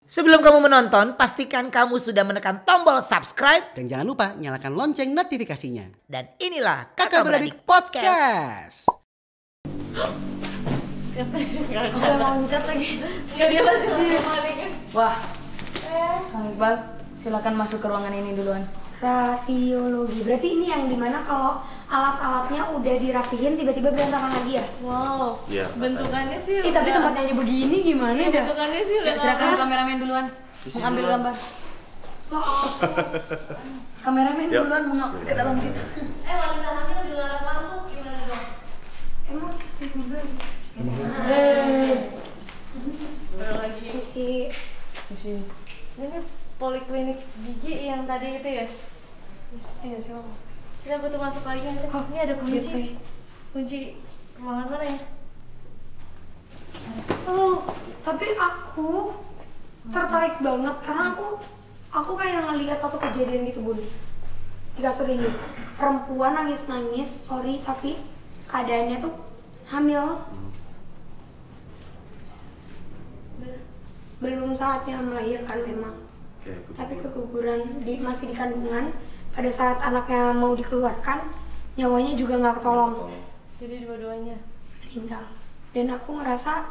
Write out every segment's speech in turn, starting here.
Sebelum kamu menonton, pastikan kamu sudah menekan tombol subscribe. Dan jangan lupa nyalakan lonceng notifikasinya. Dan inilah Kakak Beradik Podcast. Udah loncat lagi. Enggak, dia masih balik. Wah, Kang Iqbal, silakan masuk ke ruangan ini duluan. Radiologi, berarti ini yang dimana kalau alat-alatnya udah dirapihin tiba-tiba berantakan lagi ya? Wow, Iya, bentukannya sih Tapi tempatnya aja begini gimana dah? bentukannya sih udah Silakan kameramen duluan mengambil gambar. Kameramen Yuk. duluan mau ke dalam situ. wanita hamil dilarang masuk gimana dong? Emang Lagi si ini poliklinik gigi yang tadi itu ya? ayo siapa? Kita butuh masuk lagi aja. Ini ada kunci. Kunci ruangan mana ya? Oh, tapi aku tertarik banget karena aku kayak ngelihat satu kejadian gitu Bun di kasur ini. Perempuan nangis-nangis, sorry tapi keadaannya tuh hamil. Belum saatnya melahirkan memang. Tapi keguguran masih di kandungan. Pada saat anaknya mau dikeluarkan, nyawanya juga nggak ketolong, Jadi dua-duanya. meninggal. Dan aku ngerasa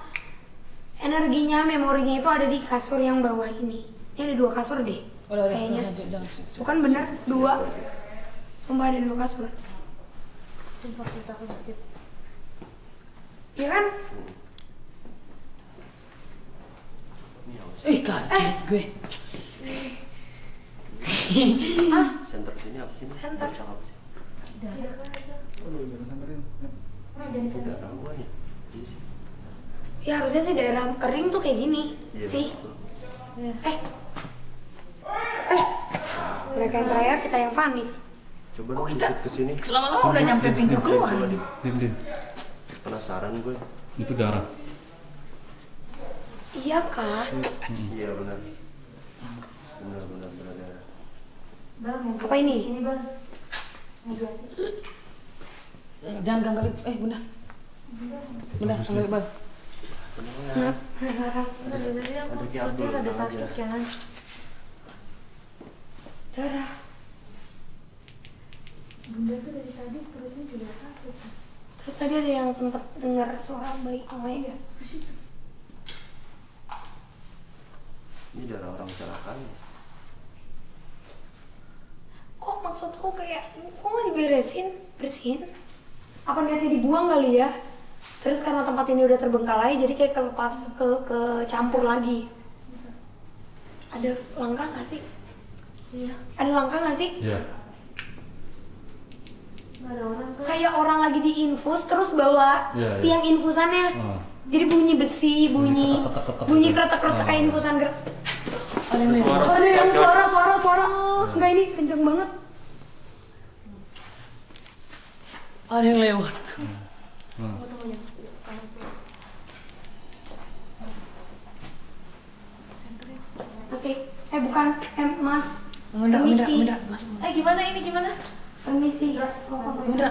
energinya, memorinya itu ada di kasur yang bawah ini. Ini ada 2 kasur deh, kayaknya. Bukan bener 2. Sumpah ada 2 kasur. Sumpah kita sakit. Iya kan? Kaget gue. Center sini apa sih? Center. Baca apa sih? Darah gua nih. Iya sih. Ya harusnya sih daerah kering tuh kayak gini Iya, sih. betul. Mereka yang teriak, kita yang panik. Coba dong dikit ke sini. Lama-lama udah nyampe pintu keluar. Coba di. Din, Penasaran gue. itu darah. Iya kan? Iya benar. Benar darah. Apa ini? Jangan ganggu. Bunda. Bunda, Kang Iqbal. Kenapa? Penasaran. Biasanya aku Ada Ki Abdul, perutnya ada tenang sakit aja. kan? Darah. Bunda tuh dari tadi perutnya juga sakit. Terus tadi ada yang sempat dengar suara bayi awalnya. Ini darah orang kecelakaan. Kok maksudku kayak kok nggak diberesin, bersihin? Apa niatnya dibuang kali ya? Terus karena tempat ini udah terbengkalai jadi kayak ke campur lagi. Ada langkah nggak sih? Iya. Ada langkah nggak sih? Iya. Nggak ada orang kan? Kayak orang lagi diinfus terus bawa Iya, iya. tiang infusannya. Oh. Jadi bunyi besi, bunyi kretek-kretek kayak infusan gerak. Suara. Oh, ada yang suara. Enggak, ini kenceng banget. Ada yang lewat. Masih, bukan, Mas. Bunda, Permisi. Mas. Gimana ini gimana? Permisi. Bunda.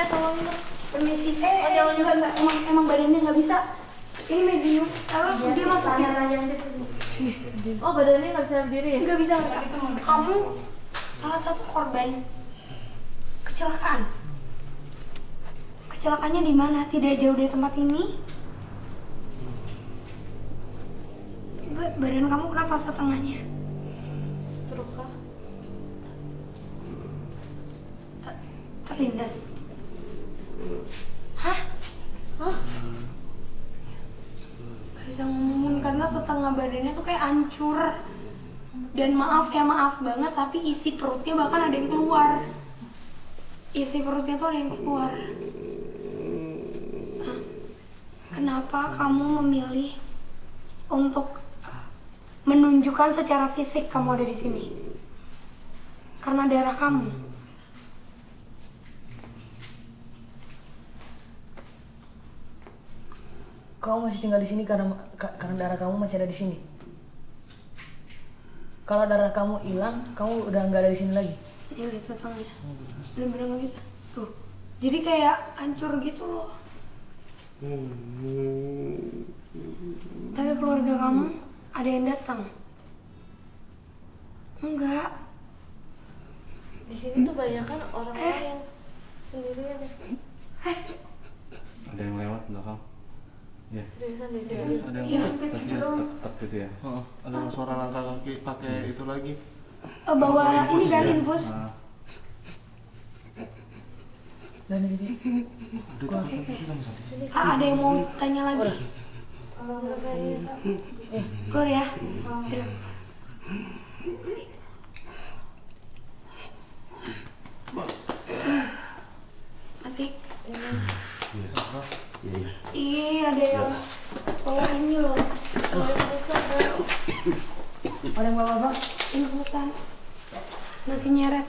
Tolongin dong. Permisi. Enggak, emang badannya nggak bisa. Ini medium. Kalau dia masukin aja ke sini. Oh, badannya nggak bisa berdiri ya? Nggak bisa. Kamu salah satu korban kecelakaan. Kecelakaannya di mana? Tidak jauh dari tempat ini. Badan kamu kenapa setengahnya? Stroke kah? Terlindas. Hah? Gak bisa ngomongin karena setengah badannya tuh kayak hancur. Dan maaf banget tapi isi perutnya bahkan ada yang keluar. Isi perutnya tuh ada yang keluar. Hah? Kenapa kamu memilih untuk menunjukkan secara fisik kamu ada di sini? Karena darah kamu. Kamu masih tinggal di sini karena darah kamu masih ada di sini. Kalau darah kamu hilang, kamu udah nggak ada di sini lagi. Ya itu tangannya. Bener-bener nggak bisa. Tuh. Jadi kayak hancur gitu loh. Tapi keluarga kamu ada yang datang? Enggak. Di sini tuh banyak kan orang-orang yang sendirian. Ada yang lewat belakang. Ya. Seriusan deh. Ada yang Tak gitu ya. ada suara langkah kaki pakai itu lagi. Bawa ini kan infus. Ada yang mau tanya lagi? Keluar ya. Yaudah. Asik. Iya, ada yang bawa ini loh. Ada yang bawa apa? Infusan. Masih nyeret.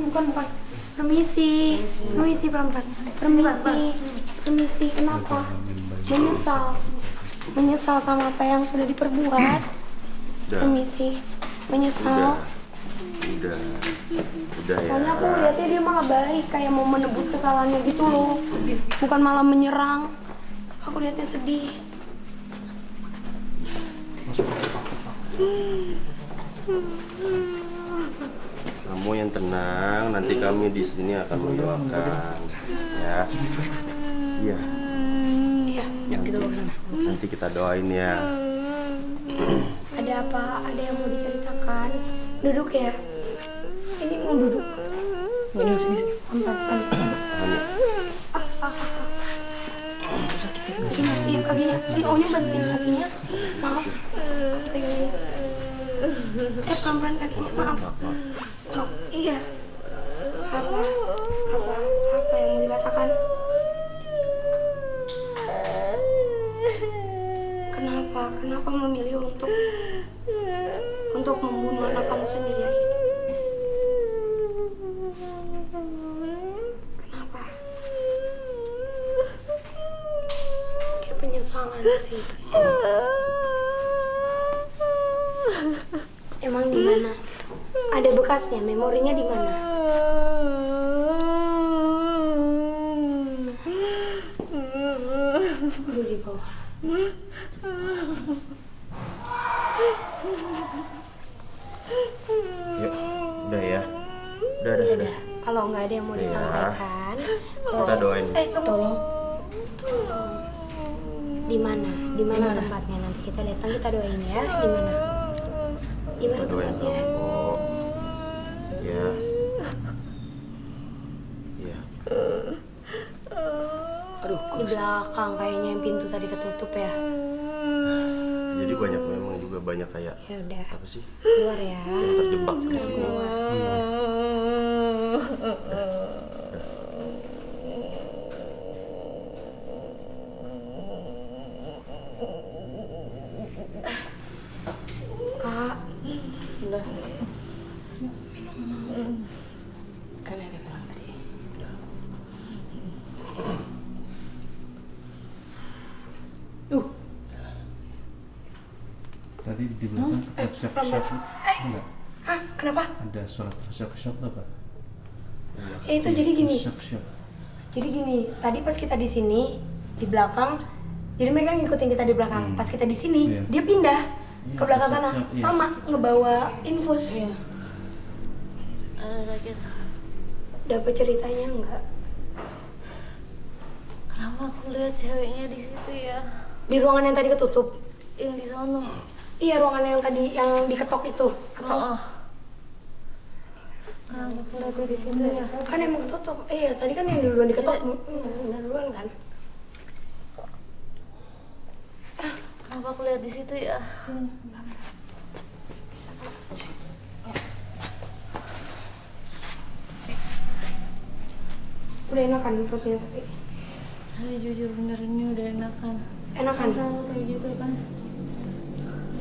Bukan. Permisi pelan-pelan. Permisi. Kenapa? Menyesal sama apa yang sudah diperbuat. Permisi. Menyesal. Udah ya. Soalnya aku lihatnya dia malah baik, kayak mau menebus kesalahannya gitu loh. Bukan malah menyerang. Aku lihatnya sedih. Kamu yang tenang, nanti kami di sini akan mendoakan. Ya. Iya. Iya. Yuk kita bawa ke sana. Nanti kita doain ya. Ada apa? Ada yang mau diceritakan? Duduk ya. Ini mau duduk. Ini sini. Santai. Tahan ya. Iya kakinya. Ini Onya bantuin kakinya. Maaf. Kakinya. Pelan-pelan kakinya. Maaf. Oh, iya. Apa yang mau dikatakan? Kenapa memilih untuk membunuh anak kamu sendiri? Kenapa? Kayak penyesalan sih. Emang di mana? Ada bekasnya, memorinya di mana? Udah di bawah. Yuk, udah ya. Udah. Kalau nggak ada yang mau Iya. disampaikan, Kita doain. tolong. Di mana tempatnya? Nanti kita datang kita doain ya. Di mana? Di mana Kita doain tempatnya? kamu. Ya. Iya. Aduh, di belakang kayaknya yang pintu tadi ketutup ya. Jadi memang juga banyak kayak Ya udah, apa sih keluar ya. yang terjebak di sini. Kak, Udah. Kan ada bilang tadi. Tadi di belakang siap-siap. Enggak. hah? Kenapa? Ada suara tersiap-siap apa? Ya itu jadi gini. Siap-siap. Jadi gini, tadi pas kita di sini di belakang, jadi mereka ngikutin kita di belakang. Pas kita di sini, Iya. dia pindah ke belakang sana, siap, iya. sama ngebawa infus. Iya. Sakit. Dapat ceritanya enggak? Kenapa aku lihat ceweknya di situ ya? Di ruangan yang tadi ketutup. Yang di sana. Iya, ruangan yang tadi yang diketok itu. Atau Kenapa aku lihat di situ ya? kan emang ketutup. Iya, tadi kan yang duluan diketok. Udah duluan kan? Kenapa aku lihat di situ ya? Bisa kan? Udah enakan perutnya tapi. Tapi jujur bener ini udah enakan. Enakan. Selalu kayak gitu kan.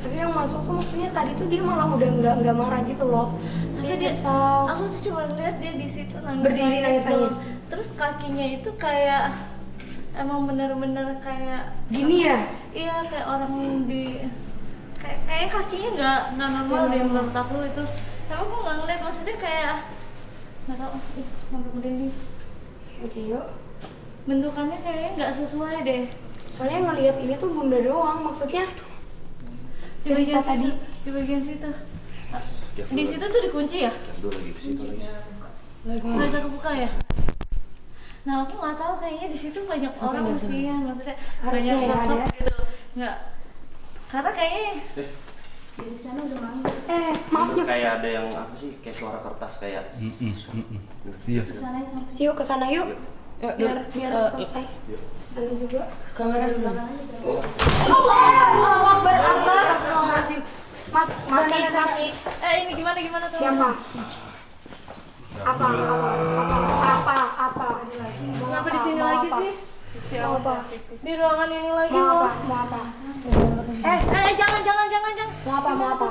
Tapi yang masuk tuh maksudnya tadi tuh dia malah udah nggak marah gitu loh. Tapi dia, kesal. aku tuh cuma lihat dia di situ nangis. Berdiri nangis. Terus kakinya itu kayak emang bener-bener kayak Gini ya? iya kayak orang di kayak kakinya nggak normal deh menurut aku itu. Tapi aku nggak ngeliat, maksudnya kayak nggak tahu nggak merinding. Yaudah yuk. Bentukannya kayaknya nggak sesuai deh. Soalnya ngelihat ini tuh bunda doang, maksudnya Di bagian cerita tadi. situ, di bagian situ. Di situ tuh dikunci ya? Abdul lagi ke situ lagi. Nggak bisa kebuka ya? Nah aku nggak tahu, kayaknya di situ banyak orang mestinya, maksudnya Harusnya banyak ya, sosok ada. gitu. Nggak, karena kayaknya di sana udah malam. Maaf Nyok. Kayak ada yang apa sih? Kayak suara kertas kayak. Iya. Di sana ya, sama. Yuk ke sana yuk. Biar selesai. Sana juga. Kamera di belakang aja. Allahu Akbar. Astagfirullahaladzim. Mas, masih. Ini gimana tuh? Siapa? Apa? Kenapa di sini lagi sih? Mau apa? Di ruangan ini lagi Mau mau. apa? Mau apa? Jangan. Mau apa? Mau apa?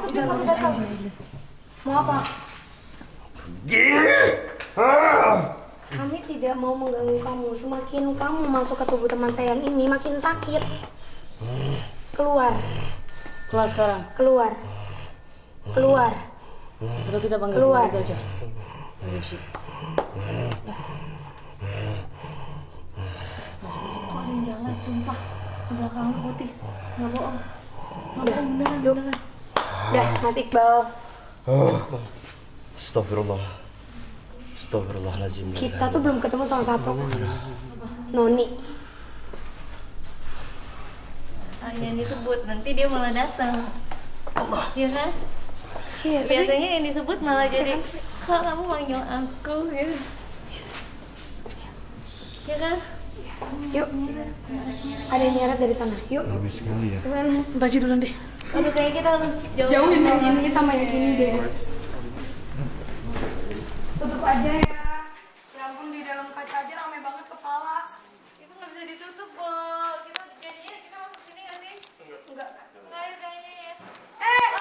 Mau apa? Kami tidak mau mengganggu kamu. Semakin kamu masuk ke tubuh teman saya yang ini, makin sakit. Keluar. Keluar sekarang. Keluar. Atau kita panggil Keluar. itu aja. Kok ada yang jalan, sumpah. Sebelah kamu putih. Nggak bohong. Beneran. Udah, Mas Iqbal. Astagfirullahaladzim. Kita tuh belum ketemu sama satu. Noni. Yang disebut, nanti dia malah datang. Iya kan? Iya, Biasanya yang disebut malah jadi, kok kamu manggil aku gitu. Iya kan? Yuk. Ada yang nyeret dari tanah. Yuk. Rame sekali ya. Baju dulu deh. Aduh, kayaknya kita harus Jauhin yang ini sama yang ini deh. Tutup aja ya. Ya ampun, di dalam kaca aja rame banget kepala. Itu nggak bisa ditutup, Bo. Kita masuk sini nggak sih? Enggak. Nggak ya kayaknya ya.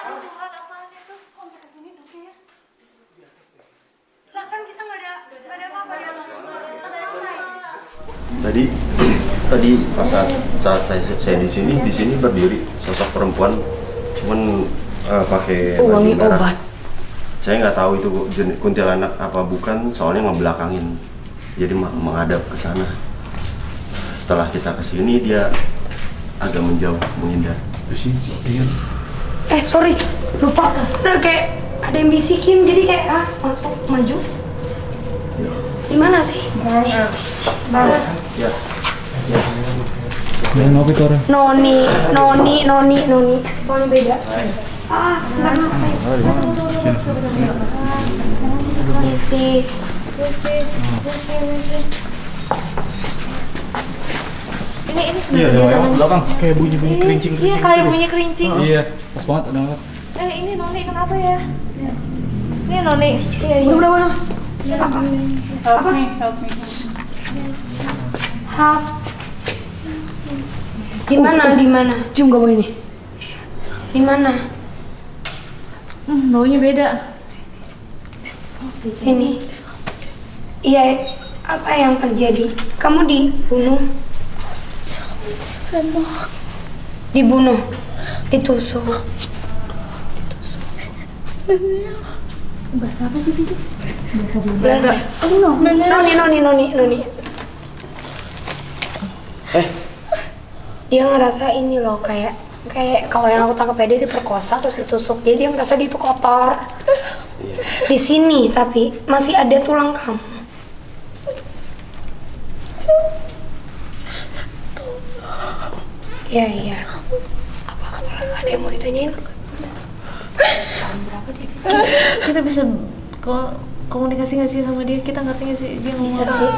Aduh Tuhan, apaan itu? Kok bisa kesini duduknya ya? Lah kan kita nggak ada apa-apa di atas. Tadi pas saat saya di sini berdiri sosok perempuan, cuman pakai baju merah. Saya nggak tahu itu kuntilanak apa bukan, soalnya ngebelakangin, jadi menghadap ke sana. Setelah kita kesini dia agak menjauh, menghindar. Iya. Sorry, lupa. Ntar kayak ada yang bisikin, jadi kayak masuk maju. Di mana sih? Ya. Yang ngopi tuh orang. Noni. Soalnya beda. Ntar dulu. Misi. Ini Iya, ada belakang kayak bunyi-bunyi kerincing. Iya, kayak bunyi kerincing. Iya, pas banget ada banget. Ini Noni kenapa ya? Ini Noni. Iya. Berapa mas? Apa? Help. Di mana? Cium gak mau ini? Di mana? Baunya beda. Sini. Iya, apa yang terjadi? Kamu dibunuh? Dibunuh? Ditusuk? Bahasa apa sih, Vicky? Belanda. Noni. Dia ngerasa ini loh, kayak kalau yang aku tangkap dia diperkosa terus ditusuk, jadi dia ngerasa dia itu kotor. Di sini tapi masih ada tulang kamu. Iya. Apa ada yang mau ditanyain? Kita bisa komunikasi nggak sih sama dia? Kita ngerti nggak sih dia ngomong Bisa apa? sih.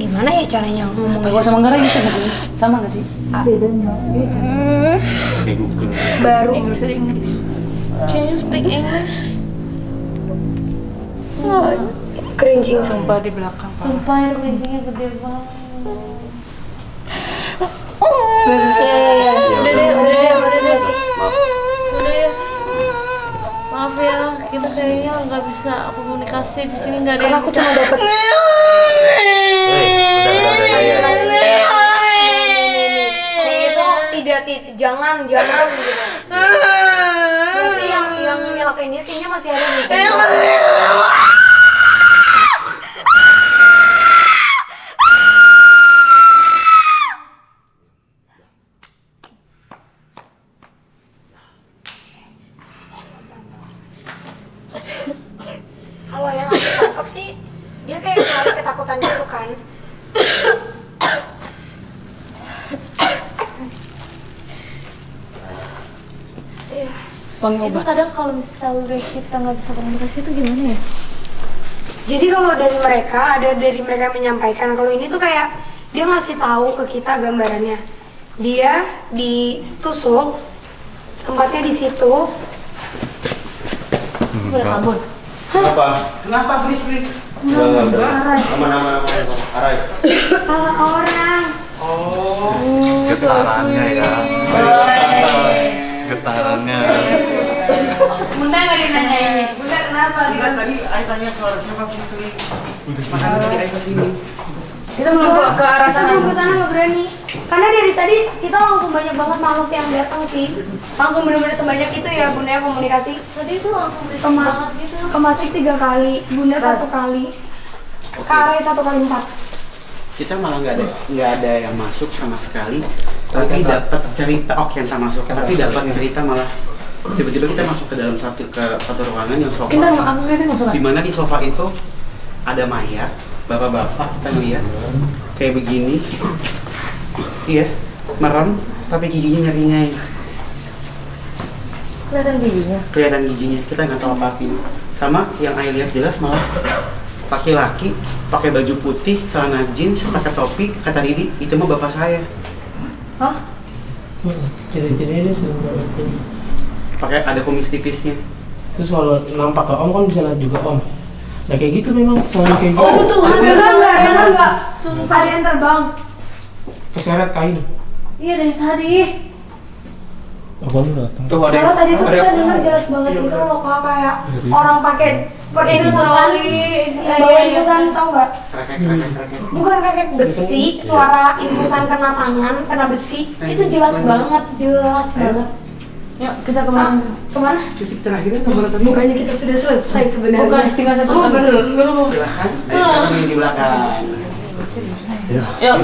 Gimana ya caranya ngomong? Kalau sama Gara bisa nggak sih? Sama nggak sih? Bedanya. Kayak Google. Baru. Can you speak English? Kerincing. Sumpah di belakang. Sumpah yang kerincingnya gede banget. Iya. Udah deh, masih. Udah ya. Maaf ya, kita kayaknya nggak bisa komunikasi di sini, nggak ada. Karena aku cuma dapet. Udah. jangan gitu. Berarti yang nyelakain dia kayaknya masih ada di sini. Kalau yang aku tangkap sih dia kayak kemarin ketakutan gitu kan. Itu kadang kalau misalnya kita nggak bisa komunikasi itu gimana ya? Jadi kalau dari mereka ada dari mereka yang menyampaikan kalau ini tuh kayak dia ngasih tahu ke kita gambarannya. Dia ditusuk, tempatnya di situ. Berkabut. Kenapa? Kenapa Frisli? Udah. Aman. Arai. Salah orang. Getarannya ya. Getarannya. Bunda nggak dinanyain. Bunda kenapa? Enggak, tadi Ai tanya ke siapa Frisli. Makanya tadi Ai kesini. Kita belum ke arah sana. Kita ke sana nggak berani. Karena dari tadi kita langsung banyak banget makhluk yang datang sih. Langsung bener-bener sebanyak itu ya Bunda ya komunikasi. Tadi itu langsung berisik Ke banget gitu. Masik 3 kali, Bunda 1 kali. Ke Arai 1 kali 4. Kita malah nggak ada yang masuk sama sekali. Tapi dapat cerita, Kenta masuk. Tapi dapat cerita malah tiba-tiba kita masuk ke dalam satu ruangan yang sofa. Di mana di sofa itu ada mayat, bapak-bapak kita ngeliat kayak begini. Iya, merem tapi giginya nyeringai. Kelihatan giginya. Kita nggak tahu apa ini. Sama yang Ai lihat jelas malah laki-laki pakai baju putih, celana jeans, pakai topi, kata Didi, itu mah bapak saya. Hah? Ciri-cirinya sering banget. Pakai ada kumis tipisnya. Terus kalau nampak ke Om kan bisa lihat juga Om. Nah kayak gitu memang selalu kayak gitu. Oh tuh Dengar nggak? Ada yang terbang. Keseret kain. Iya dari tadi. Abang datang. Tuh ada. Malah tadi tuh kita dengar jelas banget gitu loh Kak, kayak orang pakai infusan, bawa infusan tau nggak? Krek. Bukan kakek besi, suara infusan kena tangan, kena besi, itu jelas banget. Yuk kita kemana? Kemana? Titik terakhirnya kemana tadi? Bukannya kita sudah selesai sebenarnya. Bukan, tinggal satu belum. Silahkan. Ayo di belakang. Yuk.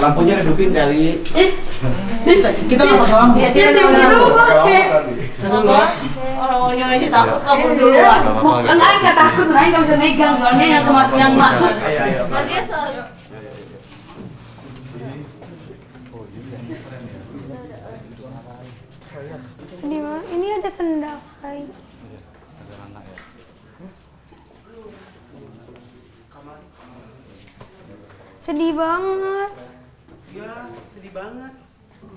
Lampunya redupin kali. Kita nggak pakai lampu. Iya, Ya tiba-tiba pakai. Orang-orangnya aja takut kabur duluan. Enggak, nggak takut, nggak bisa megang soalnya yang masuk. Ayo. Dia selalu. Sedih banget. Ini ada sendal kain. Sedih banget. Iya, sedih banget.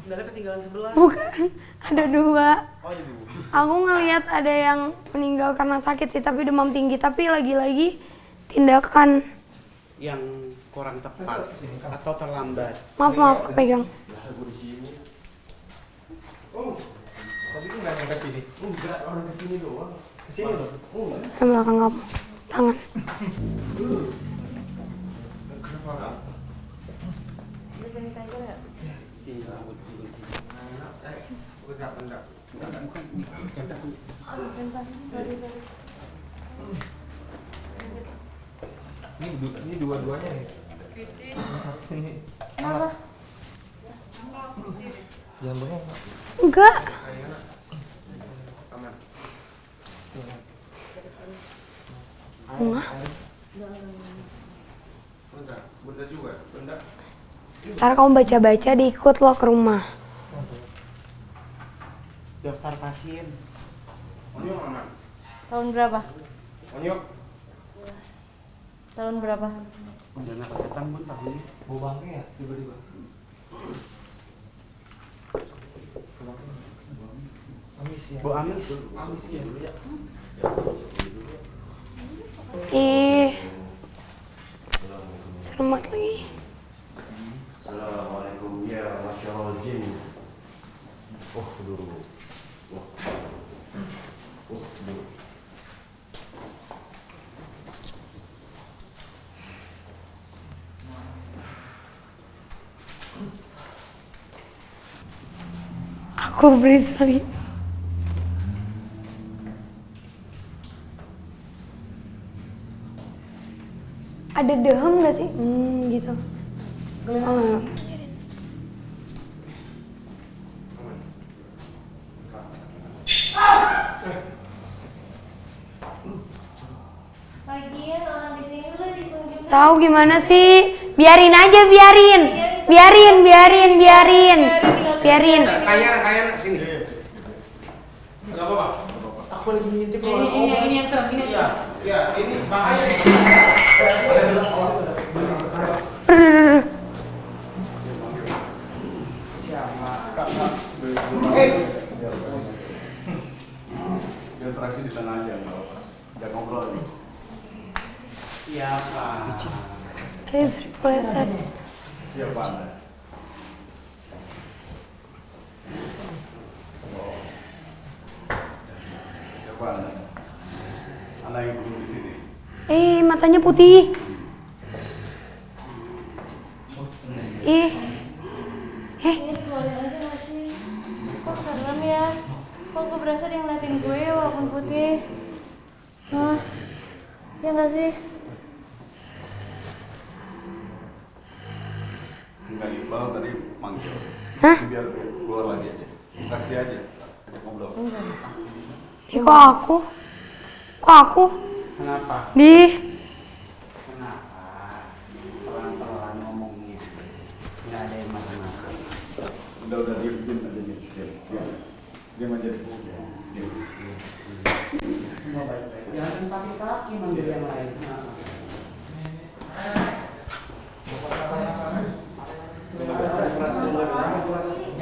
Sendalnya ketinggalan sebelah. Bukan, ada 2. Oh, iya. Aku ngelihat ada yang meninggal karena sakit sih, tapi demam tinggi. Tapi lagi-lagi tindakan. Yang kurang tepat atau terlambat. Maaf, kepegang. Tadi kan nggak ke sini. Enggak, orang ke sini doang. Ke sini loh. Ke belakang kamu. Tangan. Ini dua-duanya nih. Kenapa? Jangan bengong. Enggak. Bunga. Benda juga, benda. Ntar kamu baca-baca diikut lo ke rumah. Daftar pasien. Onyok aman. Tahun berapa? Onyok. Tahun berapa? Udah nggak kelihatan pun tahunnya. Bau bangke ya tiba-tiba. Amis ya. Bau amis. Amis ya. Ih. Serem banget lagi. Assalamualaikum ya masyaallah jin. Dulu. Dulu. Aku Aku beli sekali. Ada dehem nggak sih? Gitu. Oh. Lagian orang di sini udah disunjuk. Tahu gimana sih? Biarin aja, biarin. Biarin. Kayak sini. Enggak apa-apa. Aku lagi ngintip Ini yang serem, ini. Iya, ini bahaya. Biar fraksi di sana aja, jangan ngobrol lagi. Iya, Pak. Terpleset. Siapa Anda? Siapa Anda? Anda yang dulu di sini. Matanya putih. Ini keluarin aja nggak sih? Kok serem ya? Kok gue berasa dia ngeliatin gue walaupun putih? Hah? Ya nggak sih? Enggak, Iqbal tadi manggil. Hah? Biar keluar lagi aja. Fraksi aja. Ajak ngobrol. Kok aku? Kenapa? Kenapa? Pelan-pelan ngomongnya. Nggak ada yang marah-marah. Udah diam aja nih. Diam aja deh. Semua baik-baik. Jangan pakai kaki manggil yang lain.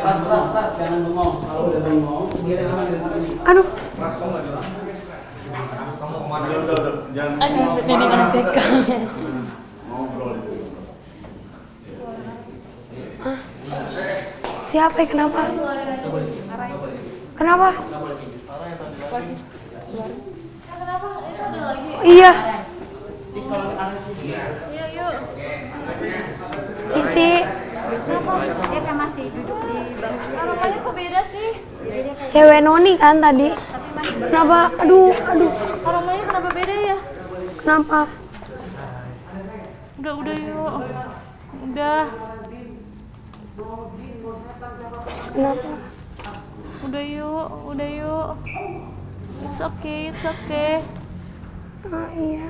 Keras, jangan bengong. Kalau udah bengong, dia nama dia. Aduh. Udah. Jangan Nenek anak TK. ngobrol. Siapa ya? Kenapa? Kenapa? Kenapa? Itu ada lagi. Iya. Yuk. Isi. Dia kayak masih duduk di bangku. Namanya kok beda sih? Cewek Noni kan tadi. Kenapa? Aduh. Namanya kenapa beda ya? Kenapa? Udah yuk. Udah. Kenapa? Udah yuk. It's okay. Iya.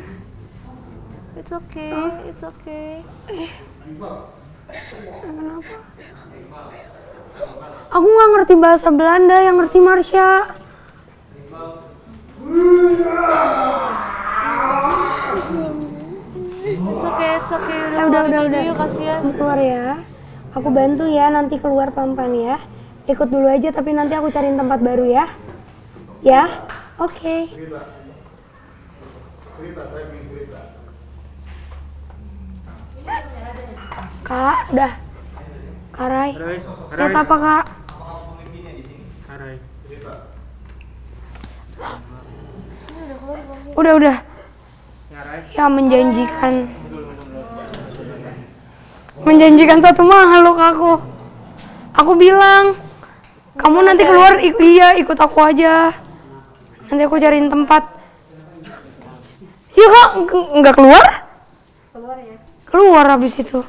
It's okay. Kenapa? Aku nggak ngerti bahasa Belanda, yang ngerti Marsha. It's okay. Udah. Yuk, kasihan. Kamu keluar ya. Aku bantu ya, nanti keluar pelan-pelan ya. Ikut dulu aja, tapi nanti aku cariin tempat baru ya. Ya? Oke. Kak, udah. Karai. Lihat apa, Kak? Udah. Ya, menjanjikan satu makhluk aku. Aku bilang, kamu nanti keluar, ikut aku aja. Nanti aku cariin tempat. Ya kak, nggak keluar? Keluar ya. Keluar habis itu.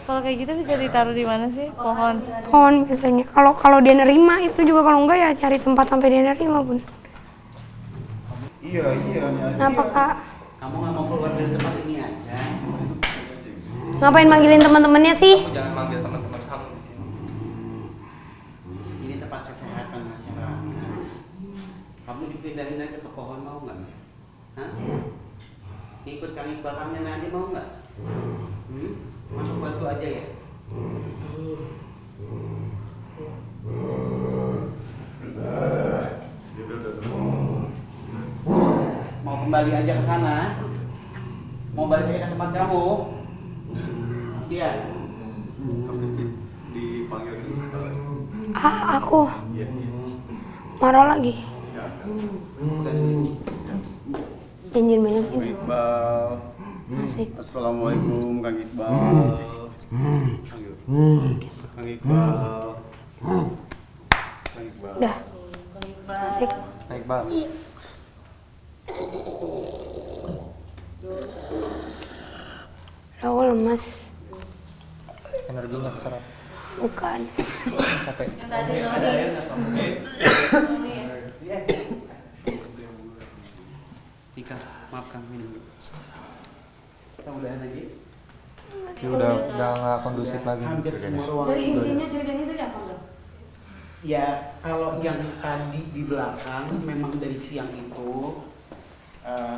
Kalau kayak gitu bisa ditaruh di mana sih? Pohon biasanya. Kalau dia nerima itu juga, kalau enggak ya cari tempat sampai dia nerima pun. Iya. Kenapa kak? Kamu nggak mau keluar dari tempat ini aja? Ngapain manggilin teman-temannya sih? Jangan manggil teman-teman kamu di sini. Ini tempat kesehatan masyarakat. Kamu dipindahin aja ke pohon, mau nggak? Hah? Ikut kali bakamnya nanti mau nggak? Masuk bantu aja ya. Mau kembali aja ke sana? Mau balik aja ke tempat kamu? Iya. Habis dipanggil ke Aku marah lagi. Janjian banyak ini. Iqbal. Asik. Assalamualaikum Kang Iqbal. Kang Iqbal. Kang Iqbal. Udah. Asik. Baik, Pak. Aku lemas. Energinya keserap. Bukan. Capek. Ika, maafkan minum. Kita udahan aja. Ini udah nggak kondusif lagi. Hampir semua ruangan. Dari intinya ceritanya itu apa bro? Ya, kalau yang tadi di belakang memang dari siang itu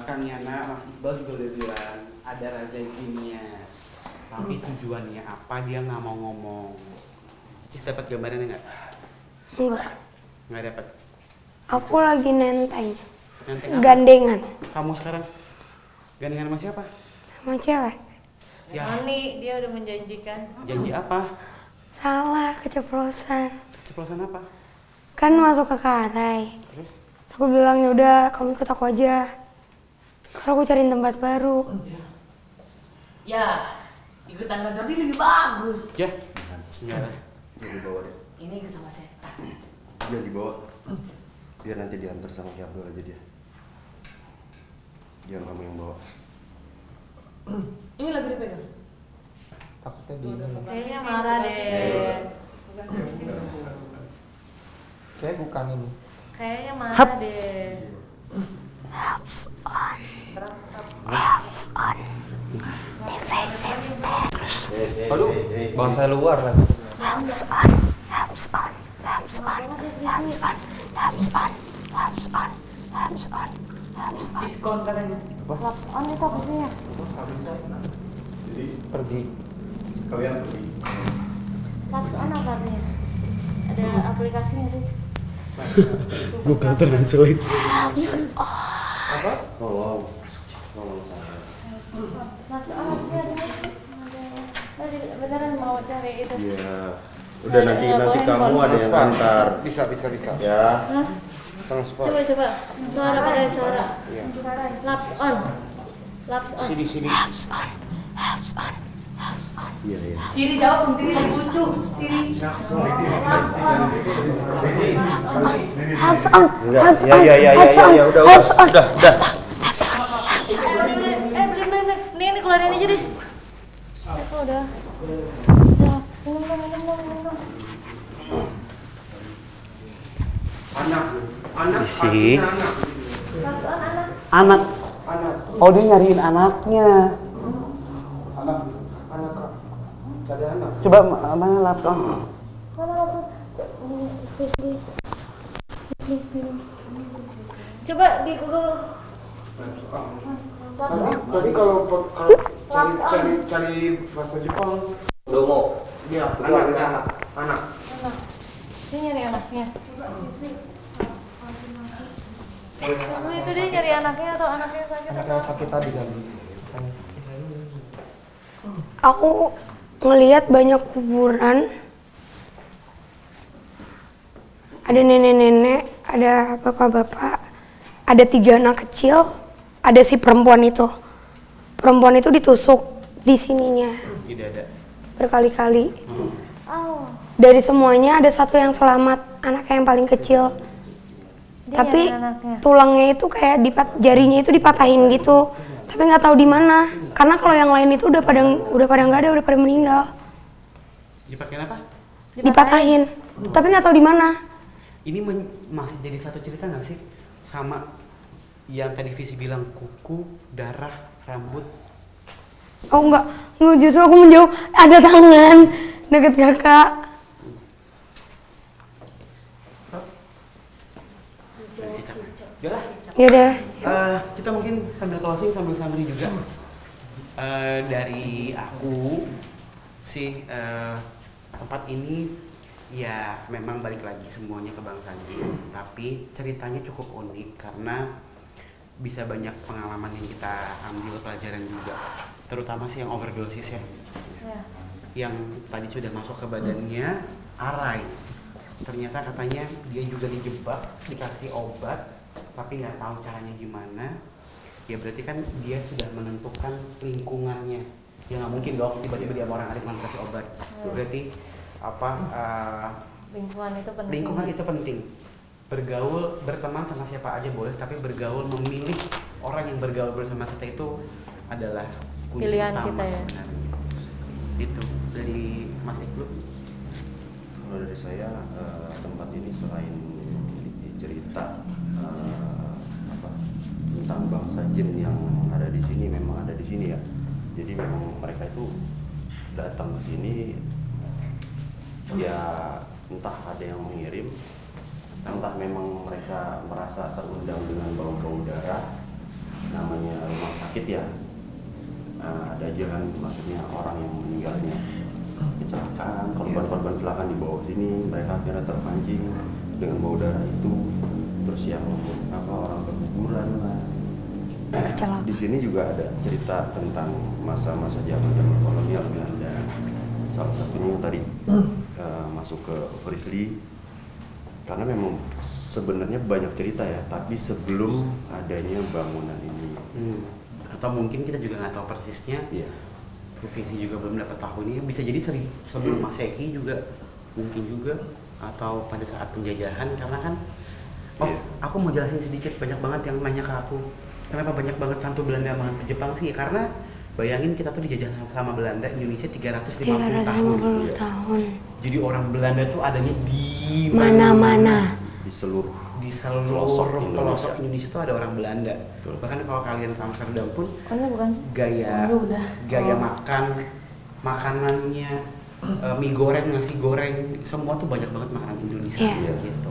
Kang Yana, Mas Iqbal juga udah bilang ada Raja Genius. Tapi tujuannya apa dia nggak mau ngomong. Cis dapat gambarannya nggak? Enggak. Nggak dapat. Aku lagi nenteng. Nenteng apa? Gandengan Kamu sekarang gandengan sama siapa? sama cewek. Ya, Ani, dia udah menjanjikan. janji apa? Salah, keceplosan. Ceplosan apa? Kan masuk ke Karai. Terus? Aku bilang ya udah, kamu ikut aku aja. Kalau aku cariin tempat baru. Ya, ikutan konser ini lebih bagus. Ya, enggak lah. Dia dibawa deh. Ini ikut sama setan. Dia dibawa. Biar nanti diantar sama Ki Abdul aja dia. Jangan kamu yang bawa. Ini lagi dipegang. Takutnya di ini. Kayaknya marah deh. Kayak bukan ini. Kayaknya marah deh. Helps on. Helps on. Devices. Aduh, bahasa luar lagi. Helps on. Helps on. Helps on. Helps on. Helps on. Helps on. Helps on. Helps on. Diskon katanya. Helps on itu apa sih ya? Jadi Pergi. kalian pergi. Laps on apa artinya? Ada aplikasinya sih. Google Translate. Apa? Tolong. Tolong saya. Laps on apa sih artinya? Beneran mau cari itu? Iya. Udah nanti kamu ada yang antar. Bisa. Ya. Transport. Coba. Suara pada suara. Iya. Laps on. Laps on. Sini. Helps on. Helps on. Helps on. Iya. Siri jawab dong, Siri lagi lucu. Siri. Helps on. Enggak. Helps on. Ya udah. Bener. Nih keluarin aja deh. Aku udah. Minum. Anak sih. Laps on anak. Anak. Oh, dia nyariin anaknya. Anak. Cari anak. Coba mana laptop? Mana laps on? Coba di Google. Tadi kalau cari bahasa Jepang. Domo. Iya, anak. Dia nyari anaknya. Waktu itu dia nyari anaknya atau anaknya sakit? Anak yang sakit tadi kan. Aku ngelihat banyak kuburan. Ada nenek-nenek, ada bapak-bapak, ada 3 anak kecil, ada si perempuan itu. Perempuan itu ditusuk di sininya Tidak ada. berkali-kali. Oh, Dari semuanya ada 1 yang selamat, anaknya yang paling kecil. dia Tapi nyari anaknya. tulangnya itu kayak jarinya itu dipatahin gitu. Tapi nggak tahu di mana. Karena kalau yang lain itu udah pada nggak ada, udah pada meninggal. Dipakai apa? Dipatahin. Tapi nggak tahu di mana. Ini masih jadi satu cerita nggak sih? Sama yang tadi Visi bilang kuku, darah, rambut. Oh enggak justru aku menjauh, ada tangan deket kakak. Jelas. Yaudah. Kita mungkin sambil closing sambil summary juga. Dari aku sih tempat ini ya memang balik lagi semuanya ke Bang Sandi, tapi ceritanya cukup unik karena bisa banyak pengalaman yang kita ambil pelajaran juga, terutama sih yang overdosis ya. Yang tadi sudah masuk ke badannya Arai, ternyata katanya dia juga dijebak, dikasih obat tapi nggak tahu caranya gimana. Ya berarti kan dia sudah menentukan lingkungannya. Ya nggak mungkin dong tiba-tiba dia orang Arif mau kasih obat. Berarti apa? Lingkungan itu penting. Lingkungan itu penting. bergaul, berteman sama siapa aja boleh, tapi bergaul, memilih orang yang bergaul bersama kita itu adalah kunci Pilihan utama kita ya. sebenarnya. Itu dari Mas Iqbal. Kalau dari saya, tempat ini selain memiliki cerita tentang bangsa jin yang ada di sini, memang ada di sini ya. Jadi memang mereka itu datang ke sini ya, entah ada yang mengirim, entah memang mereka merasa terundang dengan bau-bau darah, namanya rumah sakit ya. Ada jalan, maksudnya orang yang meninggalnya kecelakaan, korban-korban kecelakaan dibawa ke sini, mereka akhirnya terpancing dengan bau darah itu. Terus yang orang berkuburan lah. Di sini juga ada cerita tentang masa-masa zaman kolonial Belanda. Salah satunya yang tadi masuk ke Friesli, karena memang sebenarnya banyak cerita ya, tapi sebelum adanya bangunan ini. Atau mungkin kita juga nggak tahu persisnya. Iya. Visi juga belum dapat tahu ini, bisa jadi sebelum Masehi juga mungkin juga, atau pada saat penjajahan, karena kan aku mau jelasin sedikit, banyak banget yang nanya ke aku kenapa banyak banget hantu Belanda sama hantu Jepang sih, karena bayangin kita tuh dijajah sama Belanda, Indonesia 350 tahun. Jadi orang Belanda tuh adanya di mana-mana, di seluruh pelosok Indonesia tuh ada orang Belanda. Bahkan kalau kalian ke Amsterdam pun gaya makanannya, mie goreng, nasi goreng, semua tuh banyak banget makanan Indonesia gitu.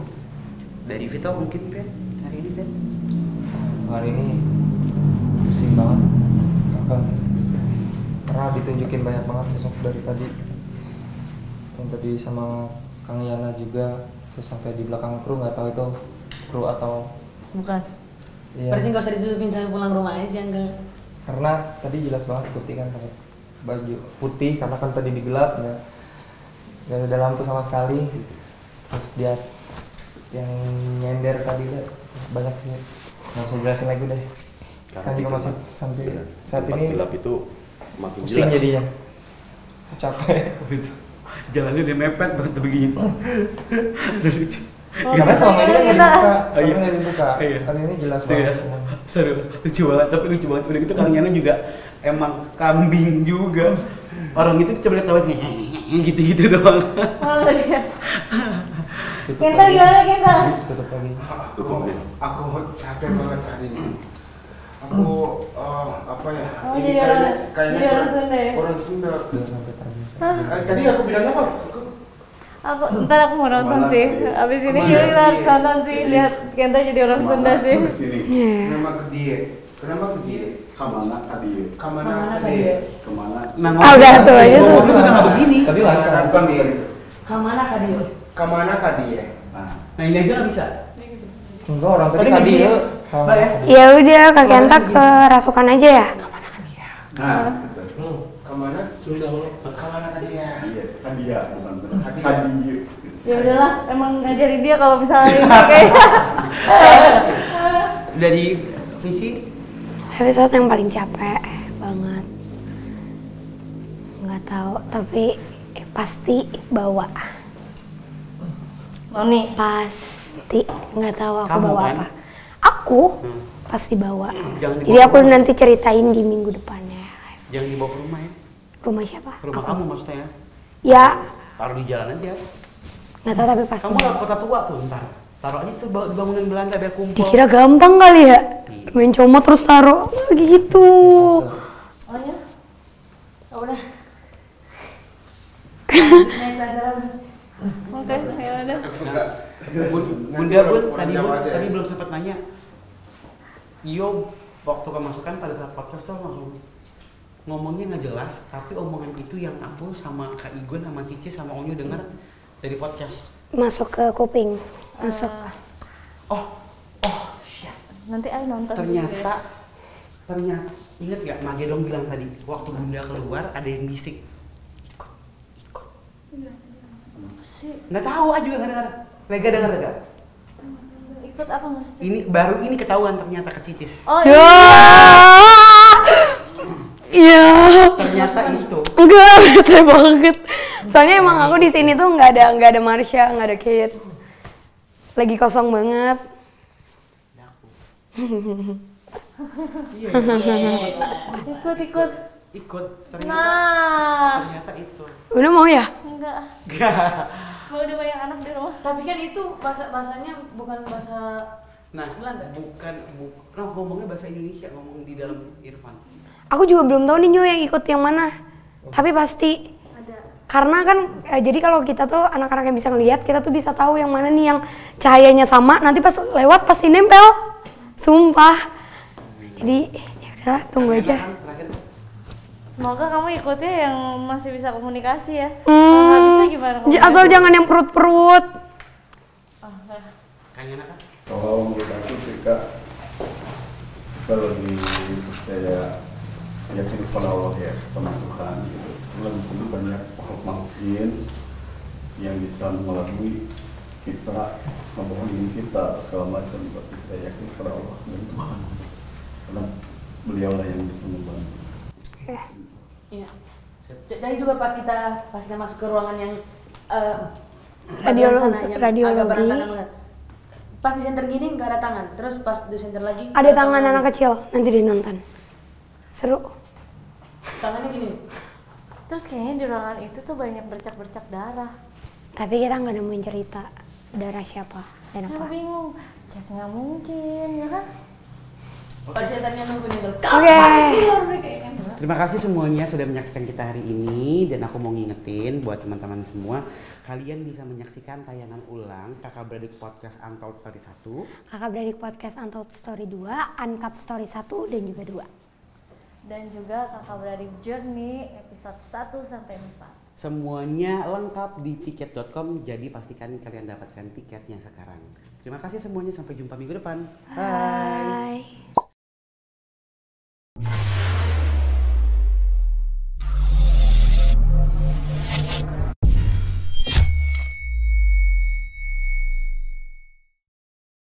Dari Vito mungkin Vin, hari ini Vin? Hari ini pusing banget, karena ditunjukin banyak banget sosok dari tadi. Yang tadi sama Kang Yana juga, terus sampai di belakang kru, nggak tahu itu kru atau bukan. Iya. Berarti nggak usah ditutupin sampai pulang rumah aja enggak? Karena tadi jelas banget putih kan, pakai baju putih karena kan tadi digelap, nggak ada lampu sama sekali. Terus dia yang nyender tadi deh banyak sih, nggak usah jelasin lagi deh. Kan juga masih sampai saat ini gelap itu makin pusing jelas. jadinya, capek. Jalannya udah mepet banget begini. Karena selama ini kan nggak dibuka, kali ini jelas banget semua. Seru, lucu banget, tapi lucu banget. Udah gitu Kang Yana juga emang kambing juga. Orang itu coba lihat tahu gitu-gitu doang. Oh iya. Kenta gimana Kenta? Tutup lagi. Aku capek banget hari ini. Aku apa ya? Oh, ini jadi orang Sunda ya? Orang Sunda. Hah? Tadi aku bilang apa? Ntar aku mau nonton sih. Abis ini kita harus nonton sih, lihat Kenta jadi orang Sunda sih. Kenapa ke dia? Kenapa ke dia? Kamana kadie. Kamana kadie. Kemana? Udah tuh aja susah. Itu udah begini. Tadi lancar. Kamana kadie? Kamana kadie. Nah ini aja nggak bisa. Enggak, orang tadi kadie. Ya udah Kak Kenta ke rasukan aja ya. Kemana? Kemana kadie? Kadie, bukan benar. Kadie. Ya udahlah, emang ngajarin dia kalau misalnya ini kayak. Dari visi Episode yang paling capek banget. Nggak tahu, tapi pasti bawa. Noni. Pasti nggak tahu aku Kamu bawa kan? apa. Aku pasti bawa. Jangan Jadi aku nanti ceritain di minggu depannya. jangan dibawa ke rumah ya. Rumah siapa? Rumah kamu maksudnya ya. Ya, Taruh di jalan aja. nggak tahu tapi pasti. Kamu lah kota tua tuh ntar. Taruh aja tuh di bangunan Belanda biar kumpul. Dikira gampang kali ya? Main comot terus taruh gitu. Oh ya? Oh, udah. Next aja lagi. Oke, ya udah. Bunda Bun, tadi belum sempat nanya. Iyo waktu kemasukan pada saat podcast tuh langsung ngomongnya nggak jelas, tapi omongan itu yang aku sama Kak Igun sama Cici sama Onyo dengar dari podcast. Masuk ke kuping. Masuk. Nanti ayo nonton. Ternyata inget gak Magedong bilang tadi waktu Bunda keluar ada yang bisik. Ikut. Nggak tahu aja juga nggak dengar. Lega dengar gak? Ikut apa maksudnya? Ini baru ini ketahuan ternyata ke Cicis. Oh iya. Iya. Ternyata itu. Enggak, bete banget. Soalnya emang aku di sini tuh nggak ada Marsha, nggak ada Kate. Lagi kosong banget. Iya. Ikut. Ikut. Ternyata itu. Udah mau ya? Enggak. Enggak. Mau udah banyak anak di rumah. Tapi kan itu bahasanya bukan bahasa Nah, Belanda. bukan ngomongnya bahasa Indonesia, ngomong di dalam Irfan. Aku juga belum tahu nih Nyo yang ikut yang mana. Tapi pasti. Karena kan jadi kalau kita tuh anak-anak yang bisa ngelihat, kita tuh bisa tahu yang mana nih yang cahayanya sama, nanti pas lewat pasti nempel. Sumpah. Jadi ya udah tunggu aja. Semoga kamu ikutnya yang masih bisa komunikasi ya. Kalau nggak bisa gimana komunikasi? Asal jangan yang perut-perut. Kayaknya kan? Kalau menurut aku sih Kak, kalau saya yakin kepada Allah ya, sama Tuhan gitu. Karena di sini banyak makhluk jin yang bisa melalui kita, membohongin kita segala macam. Tapi kita yakin kepada Allah dan Tuhan. Karena beliaulah yang bisa membantu. Iya. Jadi juga pas kita masuk ke ruangan yang radiologi. agak berantakan banget. Pas di center gini nggak ada tangan, terus pas di center lagi Ada tangan anak kecil, nanti dia nonton. Seru. Tangannya gini. Terus kayaknya di ruangan itu tuh banyak bercak-bercak darah. Tapi kita nggak nemuin cerita darah siapa dan Aku apa. bingung. Chat nggak mungkin, ya kan? Pas cetannya nunggu nih. Oke. Terima kasih semuanya sudah menyaksikan kita hari ini, dan aku mau ngingetin buat teman-teman semua, kalian bisa menyaksikan tayangan ulang Kakak Beradik Podcast Untold Story 1, Kakak Beradik Podcast Untold Story 2, Uncut Story 1 dan juga 2. Dan juga Kakak Beradik Journey episode 1 sampai 4. Semuanya lengkap di tiket.com, jadi pastikan kalian dapatkan tiketnya sekarang. Terima kasih semuanya, sampai jumpa minggu depan. Bye.